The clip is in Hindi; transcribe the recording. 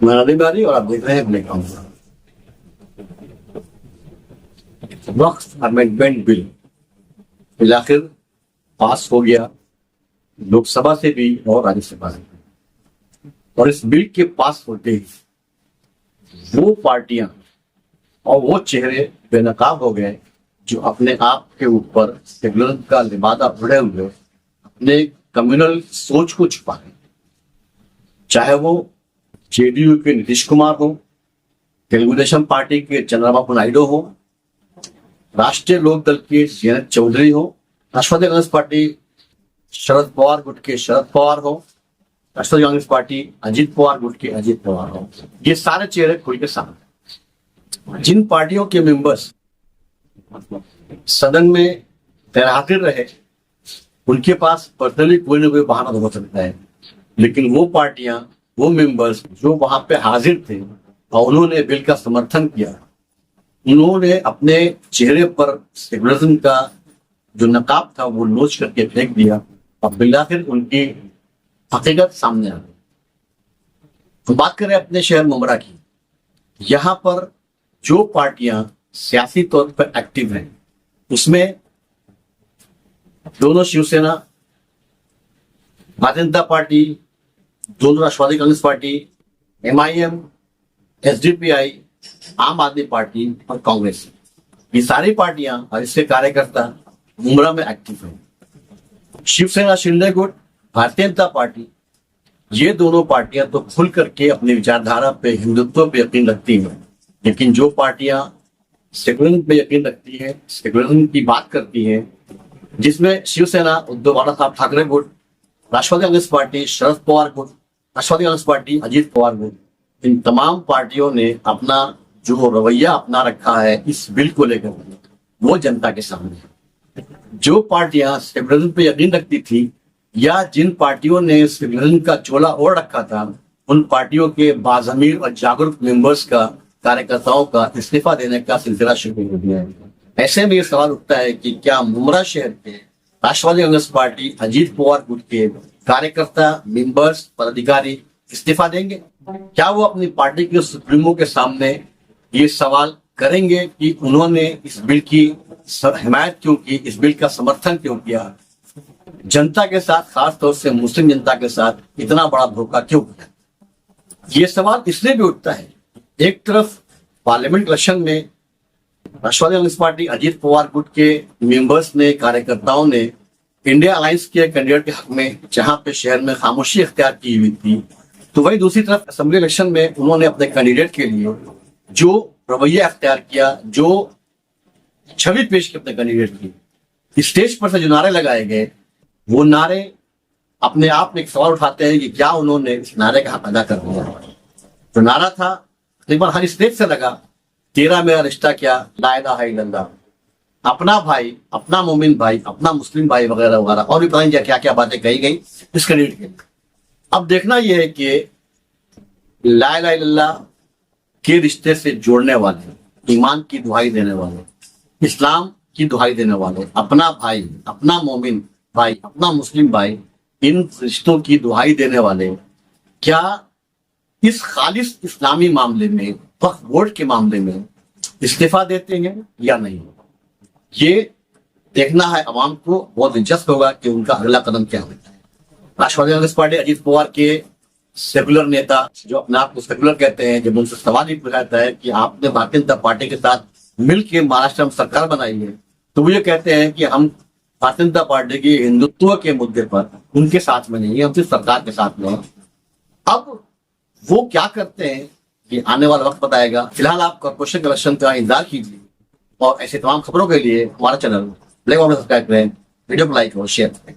मैं नदीम बारी और आप देख रहे हैं ब्लैक हाउस। वक्फ अमेंडमेंट बिल आखिर पास हो गया लोकसभा से भी और राज्यसभा से भी। और इस बिल के पास होते ही वो पार्टियां और वो चेहरे बेनकाब हो गए जो अपने आप के ऊपर सेकुलरिज्म का लिबादा ओढ़े हुए अपने कम्युनल सोच को छुपा रहे, चाहे वो जेडीयू के नीतीश कुमार हो, तेलुगु देशम पार्टी के चंद्रबाबू नायडू हो, राष्ट्रीय लोक दल के जयंत चौधरी हो, राष्ट्रवादी कांग्रेस पार्टी शरद पवार गुट के शरद पवार हो, राष्ट्रवादी कांग्रेस पार्टी अजीत पवार गुट के अजीत पवार हो। ये सारे चेहरे खुल के सामने। जिन पार्टियों के मेंबर्स सदन में तैराते रहे उनके पास पर्सनली कोई ना कोई बहाना हो सकता है, लेकिन वो पार्टियां, वो मेंबर्स जो वहां पे हाजिर थे और उन्होंने बिल का समर्थन किया, उन्होंने अपने चेहरे पर सेकुलरिज्म का जो नकाब था वो नोच करके फेंक दिया और बिल आखिर उनकी हकीकत सामने आ गई। तो बात करें अपने शहर मुमरा की, यहाँ पर जो पार्टियां सियासी तौर पर एक्टिव हैं उसमें दोनों शिवसेना, भारतीय जनता पार्टी, दोनों राष्ट्रवादी कांग्रेस पार्टी, एमआईएम, एसडीपीआई, आम आदमी पार्टी और कांग्रेस, ये सारी पार्टियां और इसके कार्यकर्ता मुमरा में एक्टिव हैं। शिवसेना, शिंदे गुट, भारतीय जनता पार्टी, ये दोनों पार्टियां तो खुल करके अपनी विचारधारा पे, हिंदुत्व पे यकीन रखती हैं, लेकिन जो पार्टियां सेकुलरिज्म पे यकीन रखती हैं, सेकुलरिज्म की बात करती हैं, जिसमें शिवसेना उद्धव बाला साहब ठाकरे गुट, राष्ट्रवादी कांग्रेस पार्टी शरद पवार गुट, राष्ट्रवादी कांग्रेस पार्टी अजीत पवार गुट, इन तमाम पार्टियों ने अपना जो रवैया अपना रखा है इस बिल को लेकर वो जनता के सामने। जो पार्टियां सेकुलरिज्म पे यकीन रखती थी या जिन पार्टियों ने सेकुलरिज्म का चोला ओढ़ रखा था, उन पार्टियों के बाज़मीर और जागरूक मेंबर्स का, कार्यकर्ताओं का इस्तीफा देने का सिलसिला शुरू हो गया है। ऐसे में ये सवाल उठता है कि क्या मुमरा शहर के राष्ट्रवादी कांग्रेस पार्टी अजीत पवार गुट के कार्यकर्ता, मेंबर्स, पदाधिकारी इस्तीफा देंगे? क्या वो अपनी पार्टी के सुप्रीमो के सामने ये सवाल करेंगे कि उन्होंने इस बिल की हिमायत क्यों की, इस बिल का समर्थन क्यों किया, जनता के साथ, खासतौर से मुस्लिम जनता के साथ इतना बड़ा धोखा क्यों किया? ये सवाल इसलिए भी उठता है, एक तरफ पार्लियामेंट इलेक्शन में राष्ट्रवादी कांग्रेस पार्टी अजीत पवार गुट के मेंबर्स ने, कार्यकर्ताओं ने इंडिया अलायंस के कैंडिडेट के हक में जहां पे शहर में खामोशी इख्तियार की हुई थी, तो वही दूसरी तरफ असेंबली इलेक्शन में उन्होंने अपने कैंडिडेट के लिए जो रवैया इख्तियार किया, जो छवि पेश की अपने कैंडिडेट की, स्टेज पर से जो नारे लगाए गए, वो नारे अपने आप में एक सवाल उठाते हैं कि क्या उन्होंने इस नारे का हक अदा कर दिया। जो नारा था तकरीबन हर स्टेज से लगा, तेरा मेरा रिश्ता क्या, ला इलाहा इल्लल्लाह, अपना भाई, अपना मोमिन भाई, अपना मुस्लिम भाई वगैरह वगैरह, और भी पता नहीं क्या क्या बातें कही गई इस कैंडिडेट के। अब देखना यह है कि ला इलाहा इल्लल्लाह के रिश्ते से जोड़ने वाले, ईमान की दुहाई देने वाले, इस्लाम की दुहाई देने वाले, अपना भाई, अपना मोमिन भाई, अपना मुस्लिम भाई, इन रिश्तों की दुहाई देने वाले क्या इस खालिस इस्लामी मामले में, वक्फ बोर्ड के मामले में इस्तीफा देते हैं या नहीं? ये देखना है अवाम को। बहुत दिलचस्प होगा कि उनका अगला कदम क्या होता है। राष्ट्रवादी कांग्रेस पार्टी अजीत पवार के सेकुलर नेता, जो अपने आप को सेकुलर कहते हैं, जब उनसे सवाल ही पूछा है कि आपने भारतीय जनता पार्टी के साथ मिलकर महाराष्ट्र में सरकार बनाई है, तो वो ये कहते हैं कि हम भारतीय जनता पार्टी के हिंदुत्व के मुद्दे पर उनके साथ में नहीं है, हम सिर्फ सरकार के साथ में हैं। अब वो क्या करते हैं ये आने वाला वक्त बताएगा। फिलहाल आप कॉर्पोरेशन के इलेक्शन का इंतजार कीजिए और ऐसे तमाम खबरों के लिए हमारा चैनल ब्लैक हाउस सब्सक्राइब करें, वीडियो को लाइक और शेयर करें।